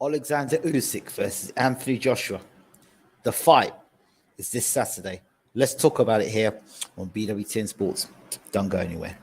Oleksandr Usyk versus Anthony Joshua. The fight is this Saturday. Let's talk about it here on BWTM Sports. Don't go anywhere.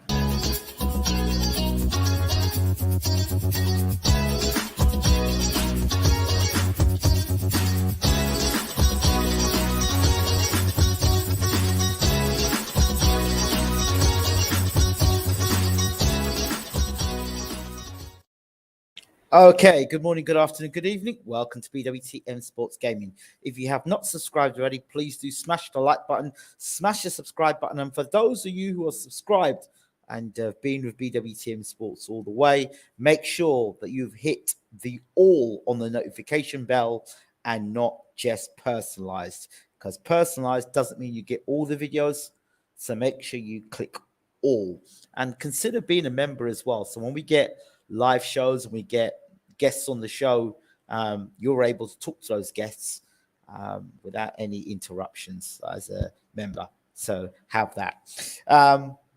Okay, good morning, good afternoon, good evening. Welcome to BWTM Sports Gaming. If you have not subscribed already, please do smash the like button, smash the subscribe button. And for those of you who are subscribed and been with BWTM Sports all the way, make sure that you've hit the all on the notification bell and not just personalized, because personalized doesn't mean you get all the videos. So make sure you click all and consider being a member as well. So when we get live shows and we get guests on the show, you're able to talk to those guests without any interruptions as a member. So have that.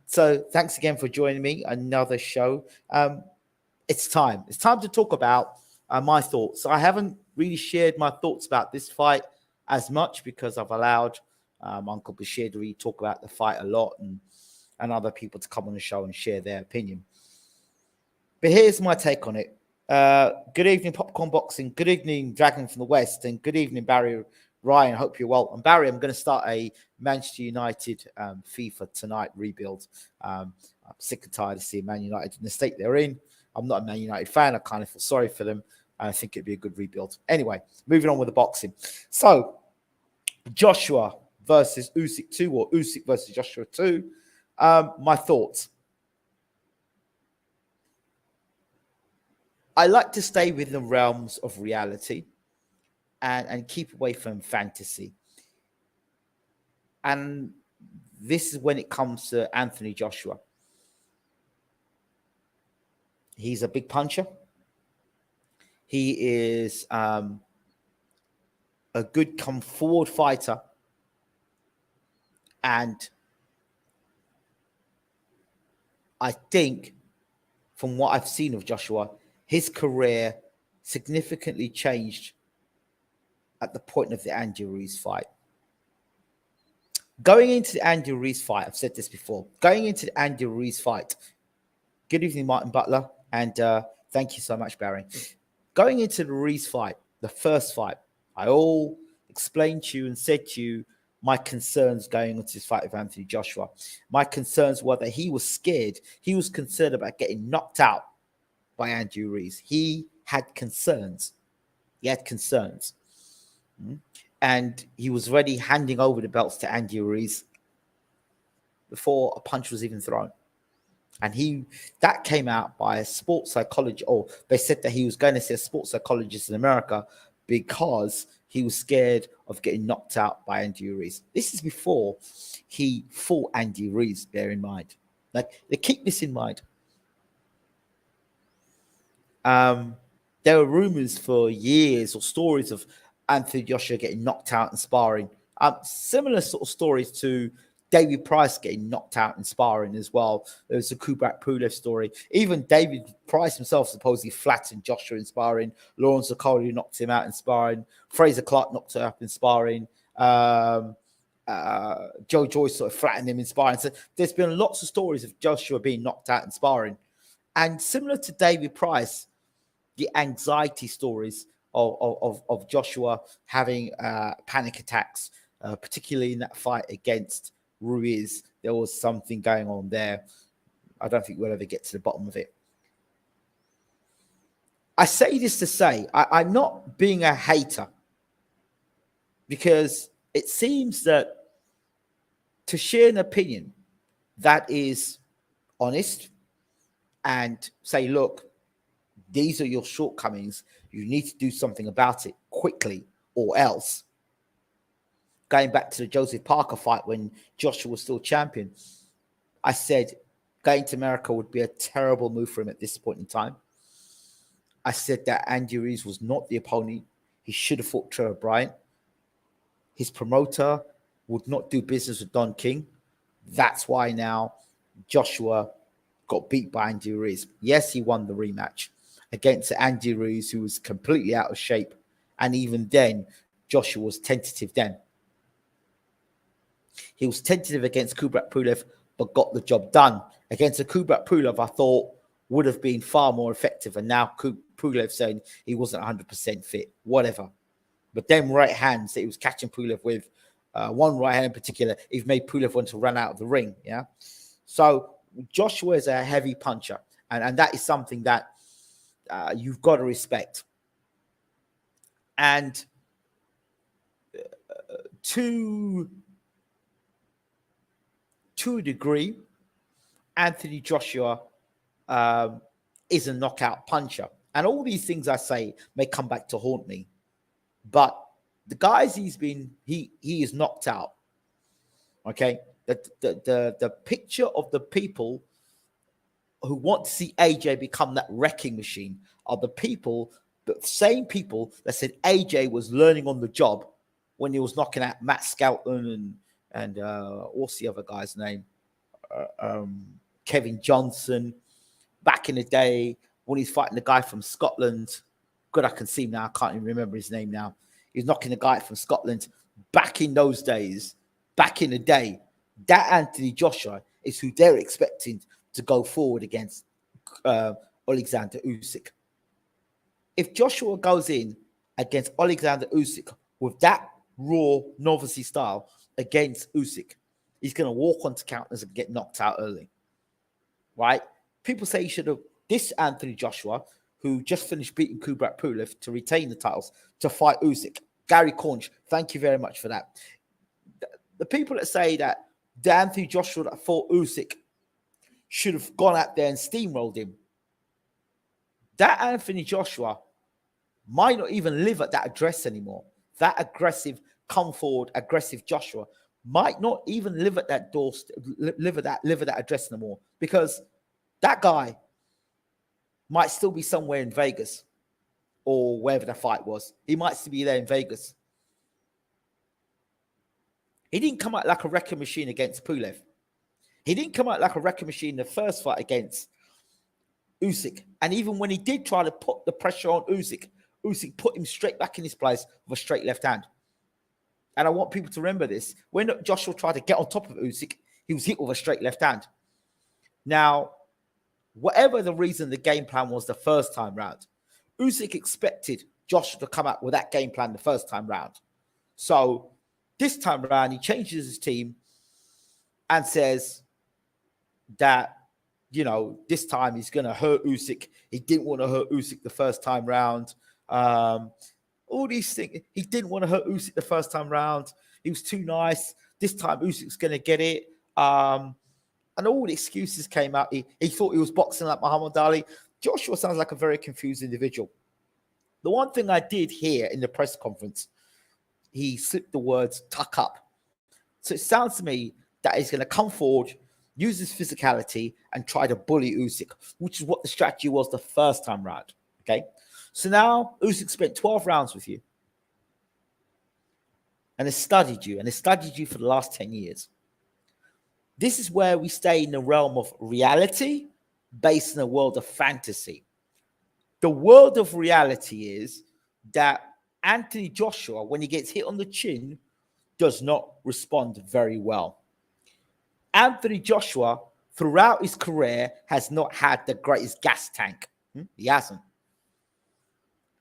So thanks again for joining me. Another show. It's time. It's time to talk about my thoughts. I haven't really shared my thoughts about this fight as much because I've allowed Uncle Bashir to really talk about the fight a lot and other people to come on the show and share their opinion. But here's my take on it. Good evening, Popcorn Boxing. Good evening, Dragon from the West. And good evening, Barry Ryan. Hope you're well. And Barry, I'm going to start a Manchester United FIFA tonight rebuild. I'm sick and tired of seeing Man United in the state they're in. I'm not a Man United fan. I kind of feel sorry for them. I think it'd be a good rebuild. Anyway, moving on with the boxing. So, Joshua versus Usyk 2 or Usyk versus Joshua 2. My thoughts. I like to stay within the realms of reality and keep away from fantasy. And this is when it comes to Anthony Joshua. He's a big puncher. He is a good come forward fighter. And I think from what I've seen of Joshua, his career significantly changed at the point of the Andy Ruiz fight. Going into the Andy Ruiz fight, I've said this before, going into the Andy Ruiz fight, good evening, Martin Butler, and thank you so much, Barry. Going into the Ruiz fight, the first fight, I all explained to you and said to you my concerns going into this fight with Anthony Joshua. My concerns were that he was scared. He was concerned about getting knocked out by Andy Ruiz. He had concerns. And he was already handing over the belts to Andy Ruiz before a punch was even thrown. And that came out by a sports psychologist, or they said that he was going to see a sports psychologist in America because he was scared of getting knocked out by Andy Ruiz. This is before he fought Andy Ruiz, bear in mind. Like, they keep this in mind. There were rumors for years or stories of Anthony Joshua getting knocked out in sparring. Similar sort of stories to David Price getting knocked out in sparring as well. There was a Kubrat Pulev story. Even David Price himself supposedly flattened Joshua in sparring. Lawrence Okoli knocked him out in sparring. Fraser Clark knocked him up in sparring. Joe Joyce sort of flattened him in sparring. So there's been lots of stories of Joshua being knocked out in sparring. And similar to David Price, the anxiety stories of Joshua having panic attacks, particularly in that fight against Ruiz. There was something going on there. I don't think we'll ever get to the bottom of it. I say this to say, I'm not being a hater, because it seems that to share an opinion that is honest and say, look, these are your shortcomings. You need to do something about it quickly, or else. Going back to the Joseph Parker fight when Joshua was still champion, I said going to America would be a terrible move for him at this point in time. I said that Andy Ruiz was not the opponent. He should have fought Trevor Bryant. His promoter would not do business with Don King. That's why now Joshua got beat by Andy Ruiz. Yes, he won the rematch. against Andy Ruiz, who was completely out of shape. And even then, Joshua was tentative then. He was tentative against Kubrat Pulev, but got the job done. Against a Kubrat Pulev, I thought would have been far more effective. And now Pulev saying he wasn't 100% fit, whatever. But them right hands that he was catching Pulev with, one right hand in particular, it made Pulev want to run out of the ring. Yeah. So Joshua is a heavy puncher. And that is something that you've got to respect. And to a degree, Anthony Joshua is a knockout puncher. And all these things I say may come back to haunt me. But the guys he is knocked out. Okay? The picture of the people who want to see AJ become that wrecking machine are the same people that said AJ was learning on the job when he was knocking out Matt Skelton and what's the other guy's name? Kevin Johnson. Back in the day when he's fighting the guy from Scotland. God, I can see him now. I can't even remember his name now. He's knocking the guy from Scotland. Back in those days, back in the day, that Anthony Joshua is who they're expecting to go forward against Oleksandr Usyk. If Joshua goes in against Oleksandr Usyk with that raw novice style against Usyk, he's going to walk onto counters and get knocked out early. Right? People say he should have, this Anthony Joshua, who just finished beating Kubrat Pulev to retain the titles, to fight Usyk. Gary Cornish, thank you very much for that. The people that say that the Anthony Joshua that fought Usyk should have gone out there and steamrolled him, that Anthony Joshua might not even live at that address anymore. That aggressive, come forward, aggressive Joshua might not even live at that live at that address anymore, because that guy might still be somewhere in Vegas or wherever the fight was. He might still be there in Vegas. He didn't come out like a wrecking machine against Pulev. He didn't come out like a wrecking machine in the first fight against Usyk. And even when he did try to put the pressure on Usyk, Usyk put him straight back in his place with a straight left hand. And I want people to remember this. When Joshua tried to get on top of Usyk, he was hit with a straight left hand. Now, whatever the reason the game plan was the first time round, Usyk expected Joshua to come out with that game plan the first time round. So this time around, he changes his team and says that, this time he's going to hurt Usyk. He didn't want to hurt Usyk the first time round. All these things. He didn't want to hurt Usyk the first time round. He was too nice. This time Usyk's going to get it. And all the excuses came out. He thought he was boxing like Muhammad Ali. Joshua sounds like a very confused individual. The one thing I did hear in the press conference, he slipped the words tuck up. So it sounds to me that he's going to come forward, use his physicality, and try to bully Usyk, which is what the strategy was the first time round. Okay? So now Usyk spent 12 rounds with you. And has studied you. And has studied you for the last 10 years. This is where we stay in the realm of reality based in a world of fantasy. The world of reality is that Anthony Joshua, when he gets hit on the chin, does not respond very well. Anthony Joshua, throughout his career, has not had the greatest gas tank. He hasn't.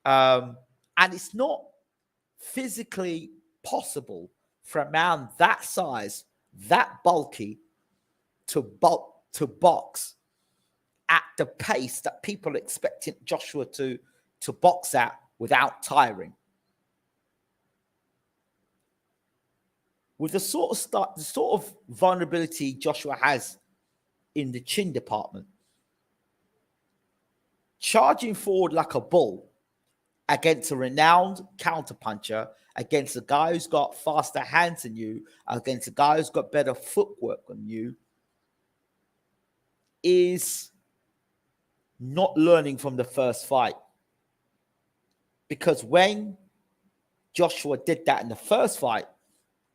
And it's not physically possible for a man that size, that bulky, to box at the pace that people expected Joshua to box at without tiring. With the sort of vulnerability Joshua has in the chin department, charging forward like a bull against a renowned counterpuncher, against a guy who's got faster hands than you, against a guy who's got better footwork than you, is not learning from the first fight. Because when Joshua did that in the first fight,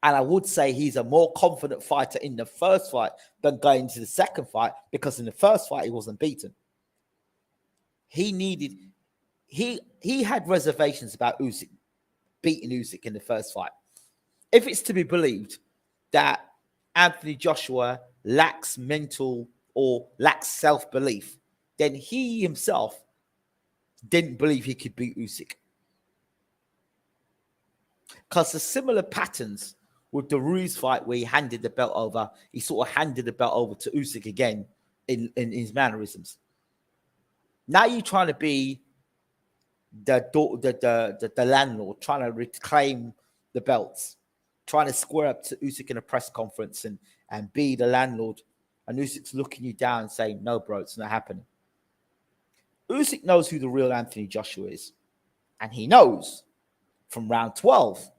and I would say he's a more confident fighter in the first fight than going into the second fight, because in the first fight he wasn't beaten. He needed he had reservations about Usyk beating Usyk in the first fight. If it's to be believed that Anthony Joshua lacks mental or lacks self-belief, then he himself didn't believe he could beat Usyk. Because the similar patterns with the Ruiz fight where he handed the belt over, he sort of handed the belt over to Usyk again in his mannerisms. Now you're trying to be the landlord, trying to reclaim the belts, trying to square up to Usyk in a press conference and be the landlord. And Usyk's looking you down and saying, no, bro, it's not happening. Usyk knows who the real Anthony Joshua is. And he knows from round 12,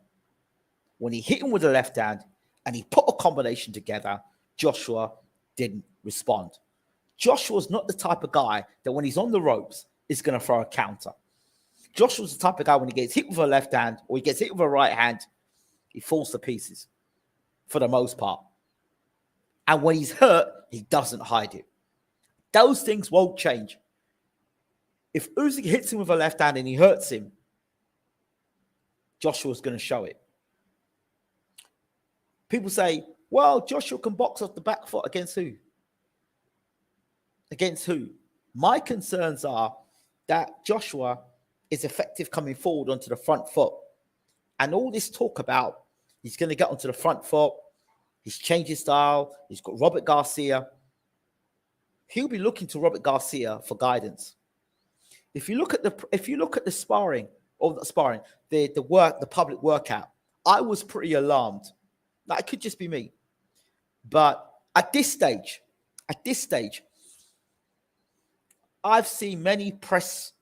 when he hit him with the left hand and he put a combination together, Joshua didn't respond. Joshua's not the type of guy that when he's on the ropes is going to throw a counter. Joshua's the type of guy when he gets hit with a left hand or he gets hit with a right hand, he falls to pieces for the most part. And when he's hurt, he doesn't hide it. Those things won't change. If Usyk hits him with a left hand and he hurts him, Joshua's going to show it. People say, well, Joshua can box off the back foot against who? Against who? My concerns are that Joshua is effective coming forward onto the front foot. And all this talk about he's going to get onto the front foot, he's changed his style, he's got Robert Garcia. He'll be looking to Robert Garcia for guidance. If you look at the sparring, or not sparring, the public workout, I was pretty alarmed. Now, it could just be me. But at this stage, I've seen many press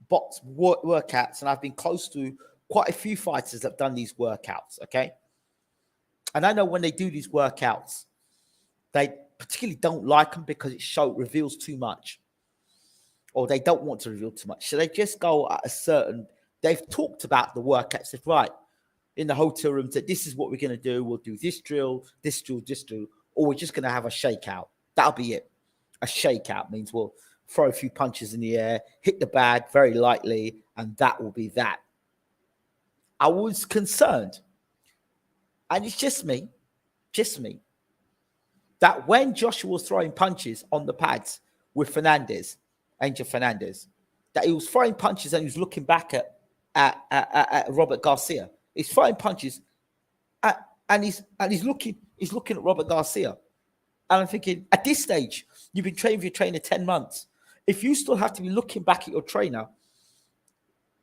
box workouts, and I've been close to quite a few fighters that have done these workouts, okay? And I know when they do these workouts, they particularly don't like them because it reveals too much. Or they don't want to reveal too much. So they just go at a certain... They've talked about the workouts. Said, right, in the hotel room, said, this is what we're going to do. We'll do this drill, or we're just going to have a shakeout. That'll be it. A shakeout means we'll throw a few punches in the air, hit the bag very lightly, and that will be that. I was concerned, and it's just me, that when Joshua was throwing punches on the pads with Angel Fernandez, that he was throwing punches and he was looking back at Robert Garcia. He's throwing punches and he's looking at Robert Garcia. And I'm thinking, at this stage, you've been training with your trainer 10 months. If you still have to be looking back at your trainer,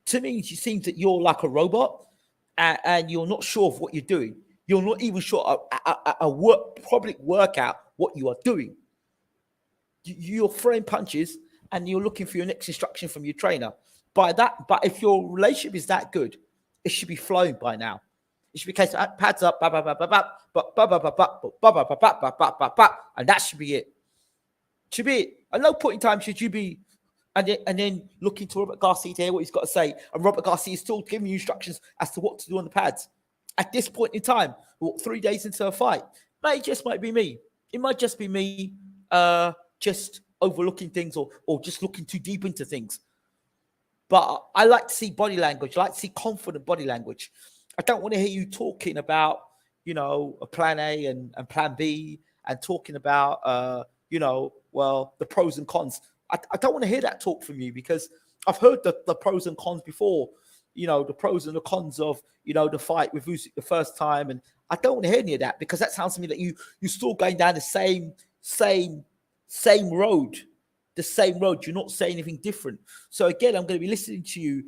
to me, it seems that you're like a robot and you're not sure of what you're doing. You're not even sure public workout what you are doing. You're throwing punches and you're looking for your next instruction from your trainer. But if your relationship is that good, it should be flowing by now. It should be case pads up, and that should be it. Should be it. At no point in time should you be, and then looking to Robert Garcia to hear what he's got to say, and Robert Garcia is still giving you instructions as to what to do on the pads. At this point in time, 3 days into a fight, it just might be me. It might just be me, just overlooking things or just looking too deep into things. But I like to see body language. I like to see confident body language. I don't want to hear you talking about, a plan A and plan B and talking about, the pros and cons. I don't want to hear that talk from you because I've heard the pros and cons before, the pros and the cons of, the fight with Usyk the first time. And I don't want to hear any of that because that sounds to me that you're still going down the same road. The same road. You're not saying anything different. So again, I'm going to be listening to you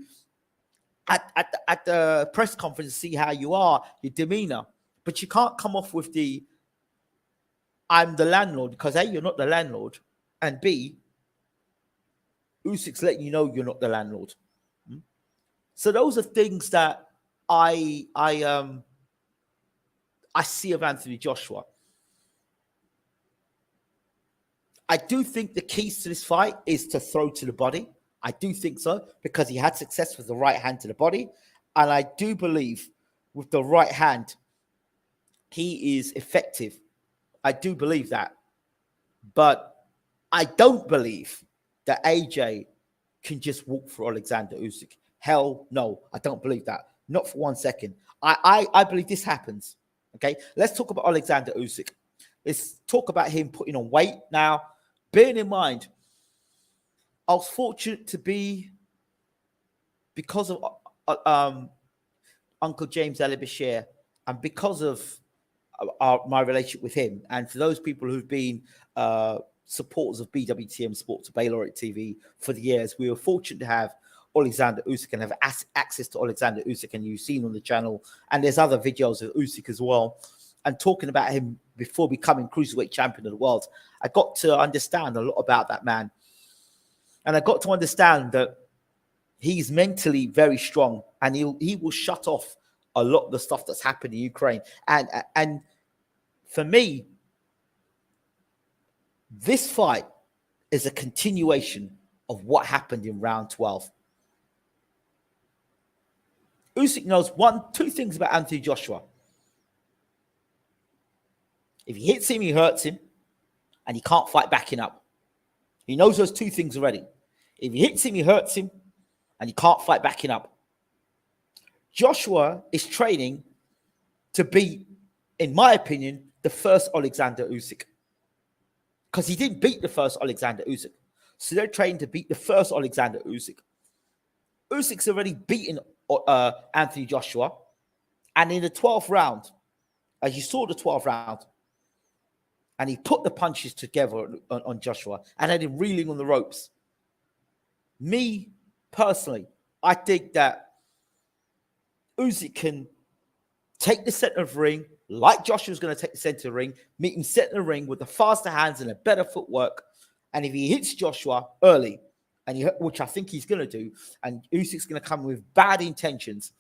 at the press conference to see how you are, your demeanor. But you can't come off with the I'm the landlord because A, you're not the landlord, and B, Usyk's letting you know you're not the landlord. So those are things that I see of Anthony Joshua. I do think the keys to this fight is to throw to the body. I do think so because he had success with the right hand to the body. And I do believe with the right hand, he is effective. I do believe that. But I don't believe that AJ can just walk through Oleksandr Usyk. Hell no, I don't believe that. Not for 1 second. I believe this happens. Okay, let's talk about Oleksandr Usyk. Let's talk about him putting on weight. Now, bearing in mind, I was fortunate to be, because of Uncle James Ali Bashir, and because of my relationship with him, and for those people who've been supporters of BWTM Sports, Baylor TV for the years, we were fortunate to have Oleksandr Usyk and have access to Oleksandr Usyk, and you've seen on the channel, and there's other videos of Usyk as well, and talking about him before becoming cruiserweight champion of the world. I got to understand a lot about that man, and I got to understand that he's mentally very strong, and he will shut off a lot of the stuff that's happened in Ukraine. And for me, this fight is a continuation of what happened in round 12. Usyk knows two things about Anthony Joshua. If he hits him, he hurts him, and he can't fight backing up. He knows those two things already. If he hits him, he hurts him, and he can't fight backing up. Joshua is training to be, in my opinion, the first Oleksandr Usyk. Because he didn't beat the first Oleksandr Usyk. So they're training to beat the first Oleksandr Usyk. Usyk's already beaten Anthony Joshua. And in the 12th round, as you saw the 12th round, and he put the punches together on Joshua and had him reeling on the ropes. Me, personally, I think that Usyk can take the center of the ring, like Joshua's going to take the center of the ring, meet him center of the ring with the faster hands and a better footwork. And if he hits Joshua early, which I think he's going to do, and Usyk's going to come with bad intentions,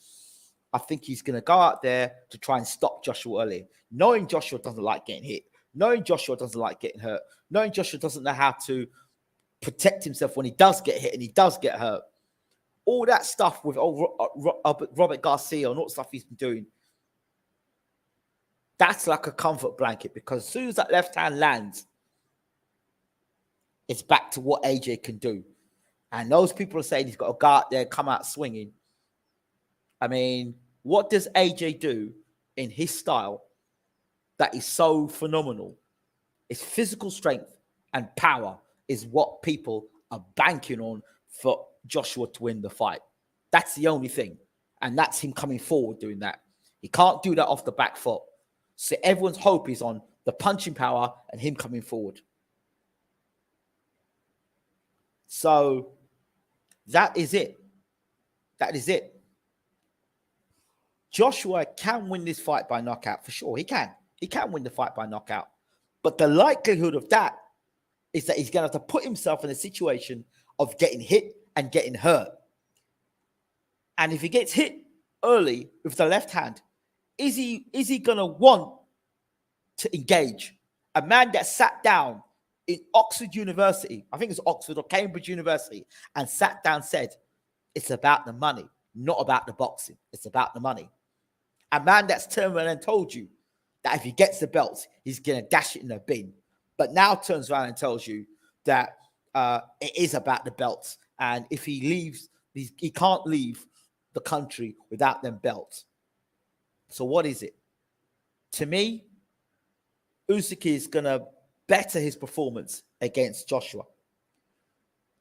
I think he's going to go out there to try and stop Joshua early, knowing Joshua doesn't like getting hit, knowing Joshua doesn't like getting hurt, knowing Joshua doesn't know how to protect himself when he does get hit and he does get hurt. All that stuff with Robert Garcia and all the stuff he's been doing, that's like a comfort blanket, because as soon as that left hand lands, it's back to what AJ can do. And those people are saying he's got to go out there, come out swinging. I mean, what does AJ do in his style that is so phenomenal? It's physical strength and power is what people are banking on for Joshua to win the fight. That's the only thing. And that's him coming forward doing that. He can't do that off the back foot. So everyone's hope is on the punching power and him coming forward. So that is it. That is it. Joshua can win this fight by knockout for sure. He can. He can win the fight by knockout. But the likelihood of that is that he's going to have to put himself in a situation of getting hit and getting hurt. And if he gets hit early with the left hand, is he going to want to engage? A man that sat down in Oxford University, I think it's Oxford or Cambridge University, and sat down and said, it's about the money, not about the boxing. It's about the money. A man that's turned around and told you that if he gets the belts, he's going to dash it in a bin, but now turns around and tells you that it is about the belts. And if he leaves, he can't leave the country without them belts. So what is it? To me, Usyk is going to better his performance against Joshua.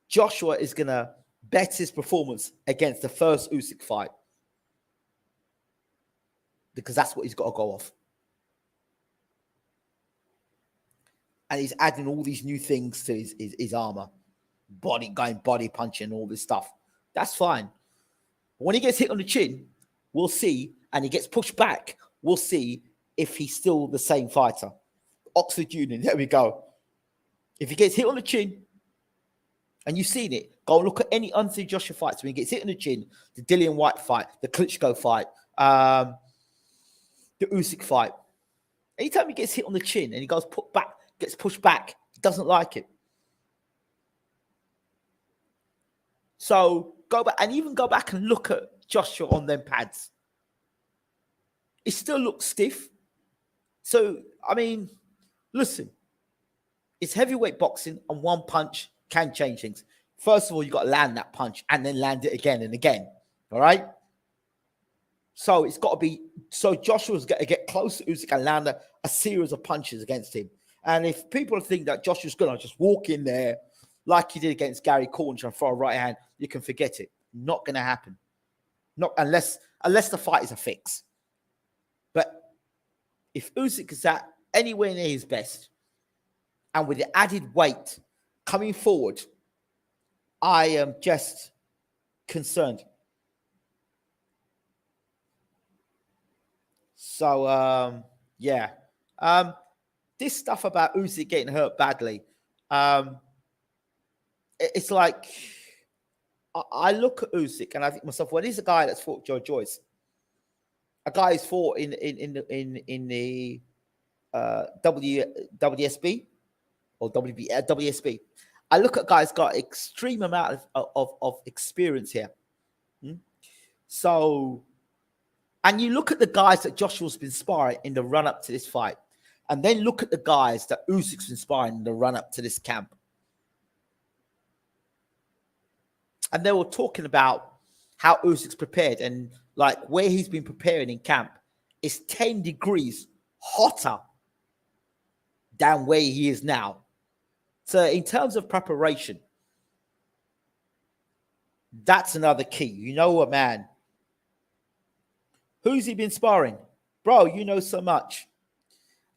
Joshua is going to bet his performance against the first Usyk fight, because that's what he's got to go off. And he's adding all these new things to his armor. Body punching, all this stuff. That's fine. But when he gets hit on the chin, we'll see, and he gets pushed back, we'll see if he's still the same fighter. Oxford Union, there we go. If he gets hit on the chin, and you've seen it, go look at any Anthony Joshua fights. When he gets hit on the chin, the Dillian White fight, the Klitschko fight, the Usyk fight. Anytime he gets hit on the chin and he gets pushed back, he doesn't like it. So go back and look at Joshua on them pads. It still looks stiff. So, I mean, listen, it's heavyweight boxing and one punch can change things. First of all, you got to land that punch and then land it again and again. All right. So it's got to be. So Joshua's got to get close to Usyk and land a series of punches against him. And if people think that Joshua's going to just walk in there like he did against Gary Cornish and throw a right hand, you can forget it. Not going to happen. Not unless the fight is a fix. But if Usyk is at anywhere near his best, and with the added weight coming forward, I am just concerned. So, yeah. This stuff about Usyk getting hurt badly, it's like I look at Usyk and I think to myself, well, he's a guy that's fought Joe Joyce, a guy who's fought in the WSB or WSB. I look at guys got extreme amount of experience here. So, and you look at the guys that Joshua's been sparring in the run up to this fight, and then look at the guys that Usyk's been sparring in the run up to this camp. And they were talking about how Usyk's prepared, and like where he's been preparing in camp is 10 degrees hotter than where he is now. So in terms of preparation, that's another key. You know what, man? Who's he been sparring? Bro, you know so much.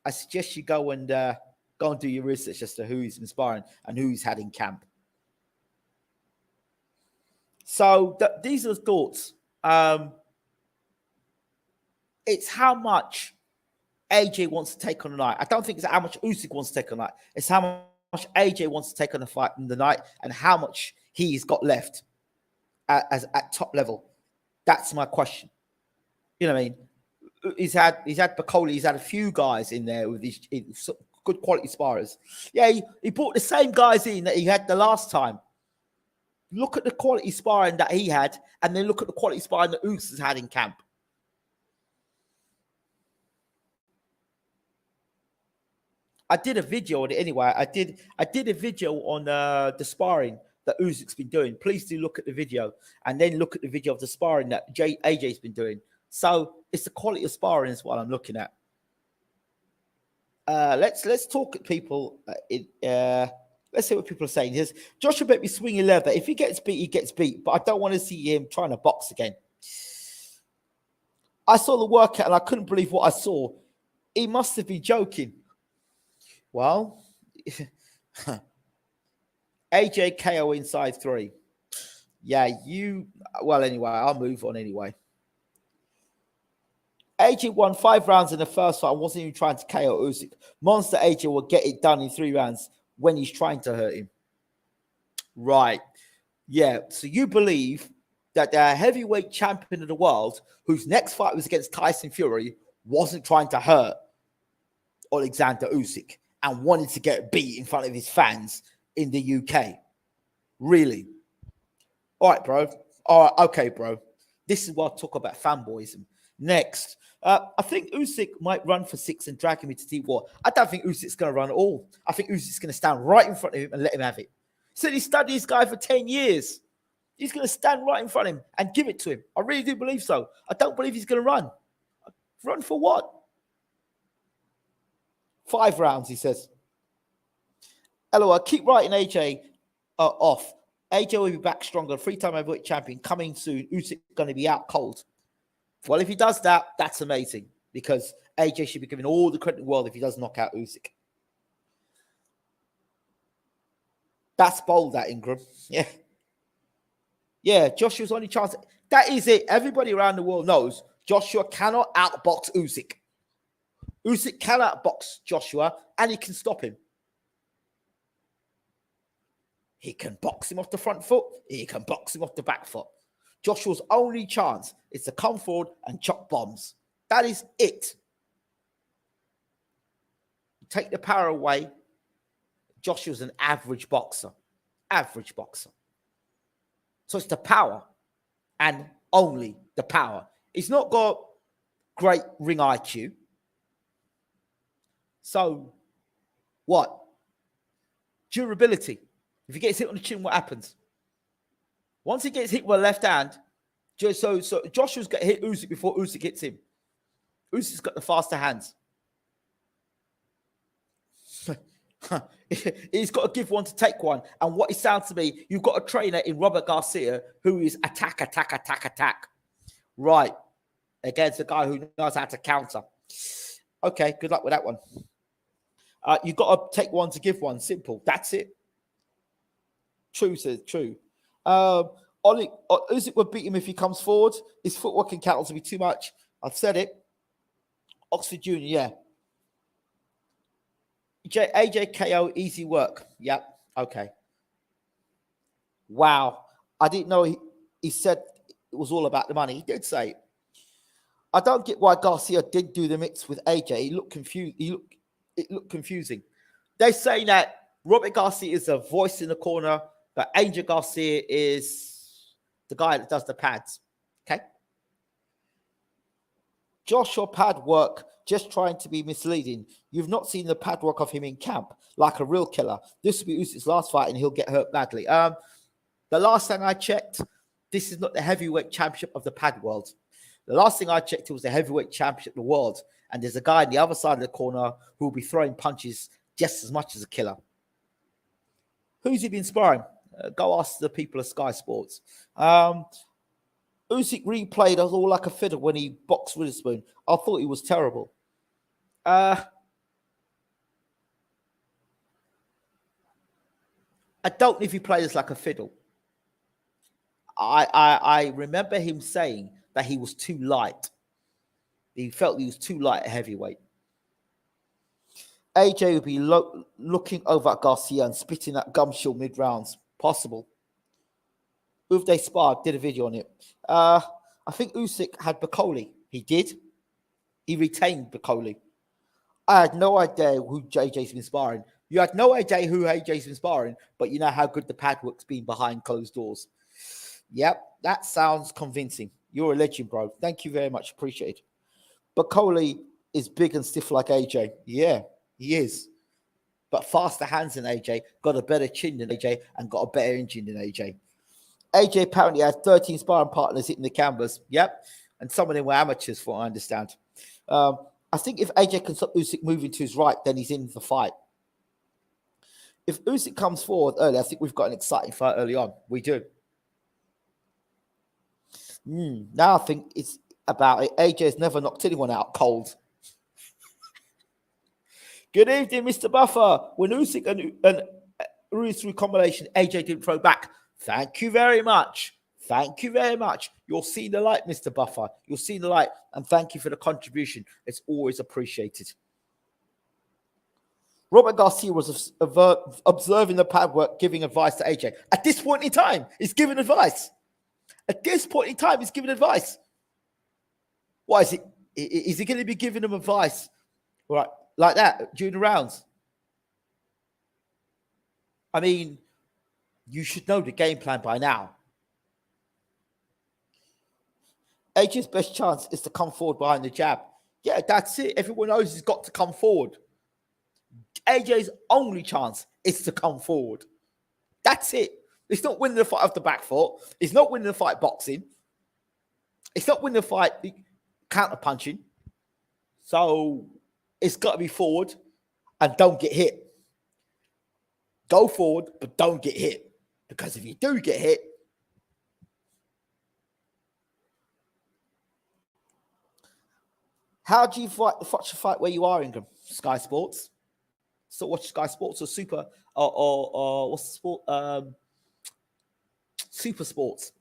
I suggest you go and do your research as to who he's been sparring and who he's had in camp. So these are the thoughts. It's how much AJ wants to take on the night. I don't think it's how much Usyk wants to take on the night. It's how much AJ wants to take on the fight in the night and how much he's got left at top level. That's my question. You know what I mean? He's had Bacoli, he's had a few guys in there with these good quality sparrers. Yeah, he brought the same guys in that he had the last time. Look at the quality sparring that he had, and then look at the quality sparring that Usyk has had in camp. I did a video on it anyway. I did a video on the sparring that Usyk's been doing. Please do look at the video, and then look at the video of the sparring that AJ's been doing. So it's the quality of sparring is what I'm looking at. Let's talk at people. Let's see what people are saying. Here's Joshua bet me swinging leather. If he gets beat, he gets beat. But I don't want to see him trying to box again. I saw the workout and I couldn't believe what I saw. He must have been joking. Well, AJ KO inside 3. Yeah, well, anyway, I'll move on anyway. AJ won 5 rounds in the first fight. I wasn't even trying to KO Usyk. Monster AJ will get it done in 3 rounds when he's trying to hurt him. Right. Yeah. So you believe that the heavyweight champion of the world, whose next fight was against Tyson Fury, wasn't trying to hurt Oleksandr Usyk and wanted to get beat in front of his fans in the UK? Really? All right, bro. All right. Okay, bro. This is what I talk about fanboyism. Next. I think Usyk might run for 6 and drag him into deep water. I don't think Usyk's going to run at all. I think Usyk's going to stand right in front of him and let him have it. He said he studied this guy for 10 years. He's going to stand right in front of him and give it to him. I really do believe so. I don't believe he's going to run. Run for what? 5 rounds, he says. LOL, keep writing AJ off. AJ will be back stronger. 3-time heavyweight champion coming soon. Usyk going to be out cold. Well, if he does that, that's amazing, because AJ should be given all the credit in the world if he does knock out Usyk. That's bold, that Ingram. Yeah. Yeah, Joshua's only chance. That is it. Everybody around the world knows Joshua cannot outbox Usyk. Usyk cannot outbox Joshua, and he can stop him. He can box him off the front foot. He can box him off the back foot. Joshua's only chance is to come forward and chop bombs. That is it. Take the power away. Joshua's an average boxer. Average boxer. So it's the power and only the power. He's not got great ring IQ. So what? Durability. If he gets hit on the chin, what happens? Once he gets hit with a left hand, so Joshua's got to hit Usyk before Usyk hits him. Usyk's got the faster hands. He's got to give one to take one. And what it sounds to me, you've got a trainer in Robert Garcia who is attack. Right. Against a guy who knows how to counter. Okay, good luck with that one. You've got to take one to give one. Simple. That's it. True, says true. Usyk would beat him if he comes forward. His footwork and counters will be too much. I've said it. Oxford Jr., yeah. AJ KO, easy work. Yep. Okay. Wow. I didn't know he said it was all about the money. He did say it. I don't get why Garcia did do the mix with AJ. It looked confusing. They're saying that Robert Garcia is a voice in the corner, but Angel Garcia is the guy that does the pads. Okay. Joshua pad work, just trying to be misleading. You've not seen the pad work of him in camp, like a real killer. This will be Usyk's last fight, and he'll get hurt badly. The last time I checked, this is not the heavyweight championship of the pad world. The last thing I checked, it was the heavyweight championship of the world, and there's a guy on the other side of the corner who will be throwing punches just as much as a killer. Who's he been sparring? Go ask the people of Sky Sports. Usyk replayed us all like a fiddle when he boxed Witherspoon. I thought he was terrible. I don't know if he played us like a fiddle. I remember him saying that he was too light. He felt he was too light at heavyweight. AJ would be looking over at Garcia and spitting at gumshoe mid-rounds. Possible. If they sparred, did a video on it. I think Usyk had Bacoli. He did. He retained Bacoli. I had no idea who JJ's been sparring. You had no idea who AJ's been sparring, but you know how good the pad work's been behind closed doors. Yep, that sounds convincing. You're a legend, bro. Thank you very much. Appreciate it. Bacoli is big and stiff like AJ. Yeah, he is. But faster hands than AJ, got a better chin than AJ, and got a better engine than AJ. AJ apparently has 13 sparring partners hitting the canvas. Yep. And some of them were amateurs, for what I understand. I think if AJ can stop Usyk moving to his right, then he's in the fight. If Usyk comes forward early, I think we've got an exciting fight early on. We do. Now I think it's about it. AJ's never knocked anyone out cold. Good evening, Mr. Buffer. When Usyk and Ruiz through combination, AJ didn't throw back. Thank you very much. Thank you very much. You're seeing the light, Mr. Buffer. You're seeing the light. And thank you for the contribution. It's always appreciated. Robert Garcia was observing the pad work, giving advice to AJ. At this point in time, he's giving advice. At this point in time, he's giving advice. Why is it? Is he going to be giving them advice? Right, like that during the rounds? I mean, you should know the game plan by now. AJ's best chance is to come forward behind the jab. Yeah, that's it. Everyone knows he's got to come forward. AJ's only chance is to come forward. That's it. It's not winning the fight off the back foot. It's not winning the fight boxing. It's not winning the fight counter punching. So it's got to be forward and don't get hit. Go forward, but don't get hit. Because if you do get hit, how do you watch a fight where you are, Ingram? Sky Sports. So watch Sky Sports or Super or what's the sport? Super Sports.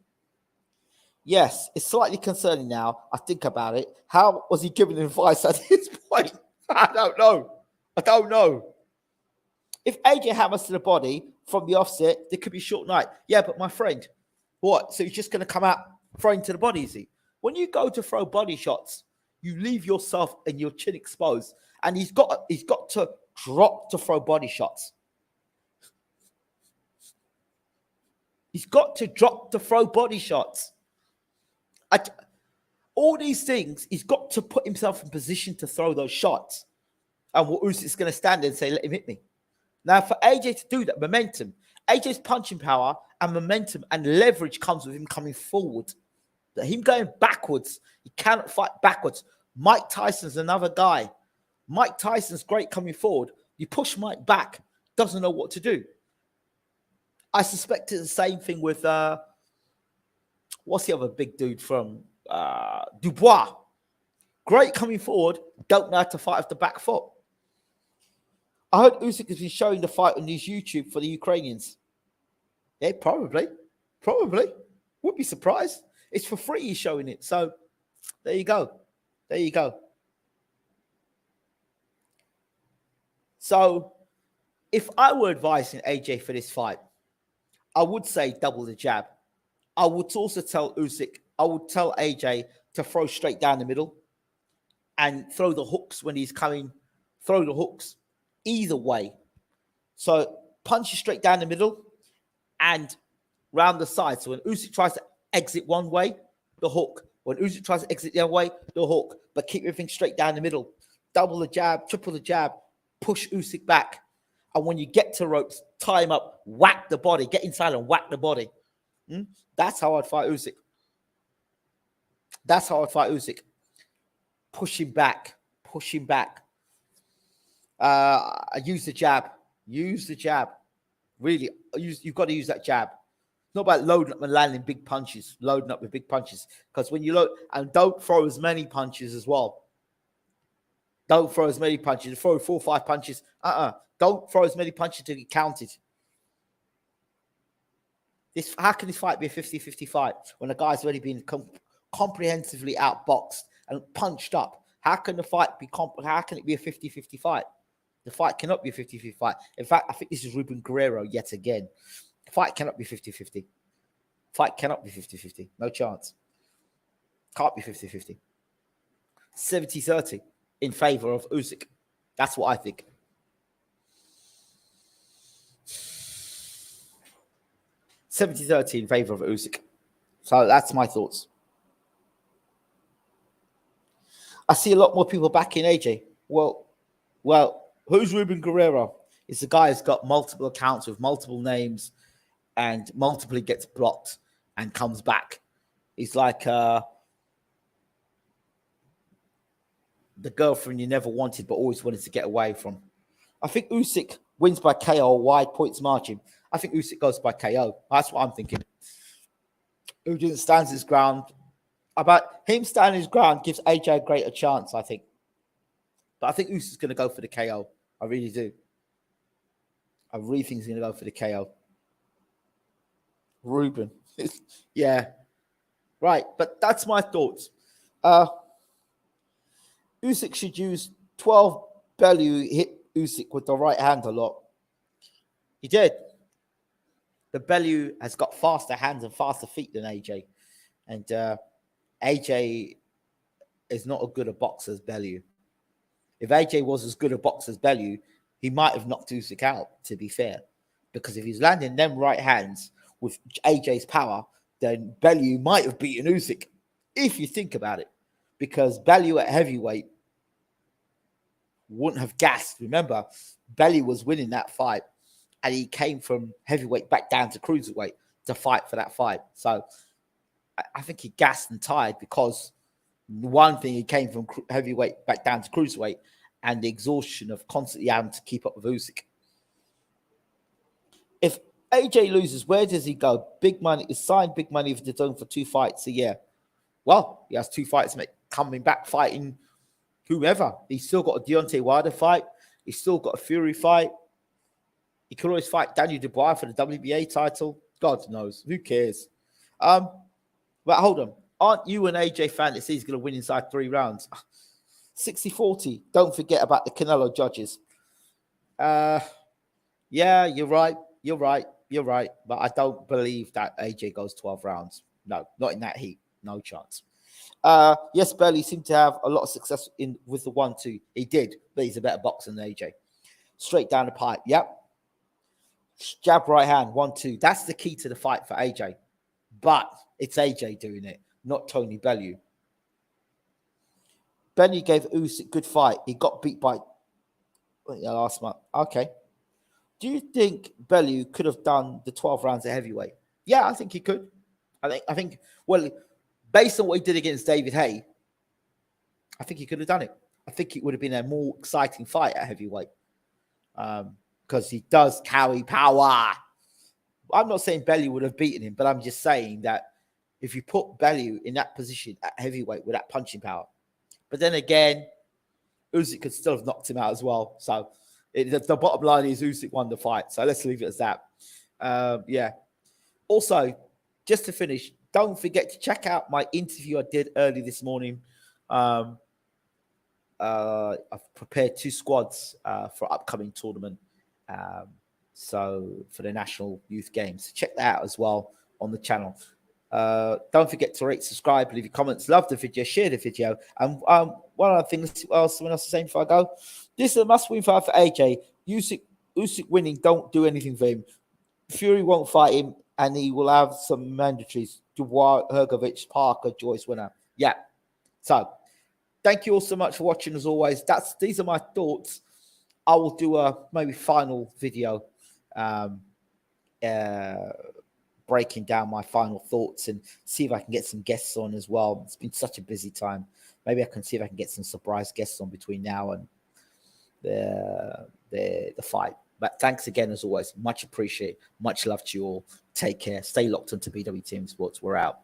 Yes, it's slightly concerning now. I think about it. How was he giving advice at this point? I don't know. If AJ hammers to the body from the offset, there could be a short night. Yeah, but my friend, what? So he's just going to come out throwing to the body, is he? When you go to throw body shots, you leave yourself and your chin exposed. And he's got to drop to throw body shots. He's got to drop to throw body shots. All these things, he's got to put himself in position to throw those shots. And Usyk's going to stand there and say, let him hit me. Now, for AJ to do that, momentum, AJ's punching power and momentum and leverage comes with him coming forward. That him going backwards, he cannot fight backwards. Mike Tyson's another guy. Mike Tyson's great coming forward. You push Mike back, doesn't know what to do. I suspect it's the same thing with what's the other big dude from Dubois? Great coming forward, don't know how to fight off the back foot. I heard Usyk has been showing the fight on his YouTube for the Ukrainians. Yeah, probably. Would be surprised. It's for free he's showing it. So there you go. So if I were advising AJ for this fight, I would say double the jab. I would also tell Usyk, I would tell AJ to throw straight down the middle and throw the hooks when he's coming. Throw the hooks either way. So punch you straight down the middle and round the side. So when Usyk tries to exit one way, the hook. When Usyk tries to exit the other way, the hook. But keep everything straight down the middle. Double the jab, triple the jab, push Usyk back. And when you get to ropes, tie him up, whack the body, get inside and whack the body. That's how I'd fight Usyk. Push him back. Use the jab. Really, you've got to use that jab. It's not about loading up and landing big punches, Because when you load, and don't throw as many punches as well. Don't throw as many punches. Throw 4 or 5 punches. Don't throw as many punches to get counted. How can this fight be a 50-50 fight when the guy's already been comprehensively outboxed and punched up? How can the fight be? How can it be a 50-50 fight? The fight cannot be a 50-50 fight. In fact, I think this is Ruben Guerrero yet again. The fight cannot be 50-50. No chance. Can't be 50-50. 70-30 in favor of Usyk. That's what I think. $70-30 in favor of Usyk. So that's my thoughts. I see a lot more people backing AJ. Well, who's Ruben Guerrero? It's the guy who's got multiple accounts with multiple names and multiply gets blocked and comes back. He's like the girlfriend you never wanted but always wanted to get away from. I think Usyk wins by KO, wide points margin. I think Usyk goes by KO. That's what I'm thinking. Usyk stands his ground. About him standing his ground gives AJ a greater chance, I think. But I think Usyk's going to go for the KO. I really do. I really think he's going to go for the KO. Ruben. Yeah. Right. But that's my thoughts. Usyk should use 12 Bellew hit Usyk with the right hand a lot. He did. The Bellew has got faster hands and faster feet than AJ. And AJ is not as good a boxer as Bellew. If AJ was as good a boxer as Bellew, he might have knocked Usyk out, to be fair. Because if he's landing them right hands with AJ's power, then Bellew might have beaten Usyk, if you think about it. Because Bellew at heavyweight wouldn't have gassed. Remember, Bellew was winning that fight, and he came from heavyweight back down to cruiserweight to fight for that fight. So I think he gassed and tired because one thing, he came from heavyweight back down to cruiserweight, and the exhaustion of constantly having to keep up with Usyk. If AJ loses, where does he go? Big money. Is signed big money for the zone for 2 fights a year. Well, he has 2 fights coming back fighting whoever. He's still got a Deontay Wilder fight. He's still got a Fury fight. He could always fight Daniel Dubois for the WBA title. God knows. Who cares? But hold on. Aren't you an AJ fan that says he's going to win inside 3 rounds? 60-40. Don't forget about the Canelo judges. Yeah, you're right. But I don't believe that AJ goes 12 rounds. No, not in that heat. No chance. Yes, Bellew seemed to have a lot of success with the 1-2. He did, but he's a better boxer than AJ. Straight down the pipe. Yep. Jab right hand, 1-2. That's the key to the fight for AJ. But it's AJ doing it, not Tony Bellew. Bellew gave Usyk good fight. He got beat by last month. Okay. Do you think Bellew could have done the 12 rounds of heavyweight? Yeah, I think he could. I think. Well, based on what he did against David Haye, I think he could have done it. I think it would have been a more exciting fight at heavyweight because he does carry power. I'm not saying Bellew would have beaten him, but I'm just saying that if you put Bellew in that position at heavyweight with that punching power, but then again, Usyk could still have knocked him out as well. So the bottom line is Usyk won the fight. So let's leave it as that. Yeah. Also, just to finish, don't forget to check out my interview I did early this morning. I've prepared 2 squads for upcoming tournament. So for the National Youth Games. So check that out as well on the channel. Don't forget to rate, subscribe, leave your comments, love the video, share the video. And one of the things someone else is saying before I go, this is a must-win fight for AJ. Usyk winning, don't do anything for him. Fury won't fight him, and he will have some mandatories. Dubois, Hergovich, Parker, Joyce winner. Yeah. So thank you all so much for watching. As always, these are my thoughts. I will do a maybe final video breaking down my final thoughts and see if I can get some guests on as well. It's been such a busy time. Maybe I can see if I can get some surprise guests on between now and the fight. But thanks again, as always. Much appreciated. Much love to you all. Take care. Stay locked into BWTM Sports. We're out.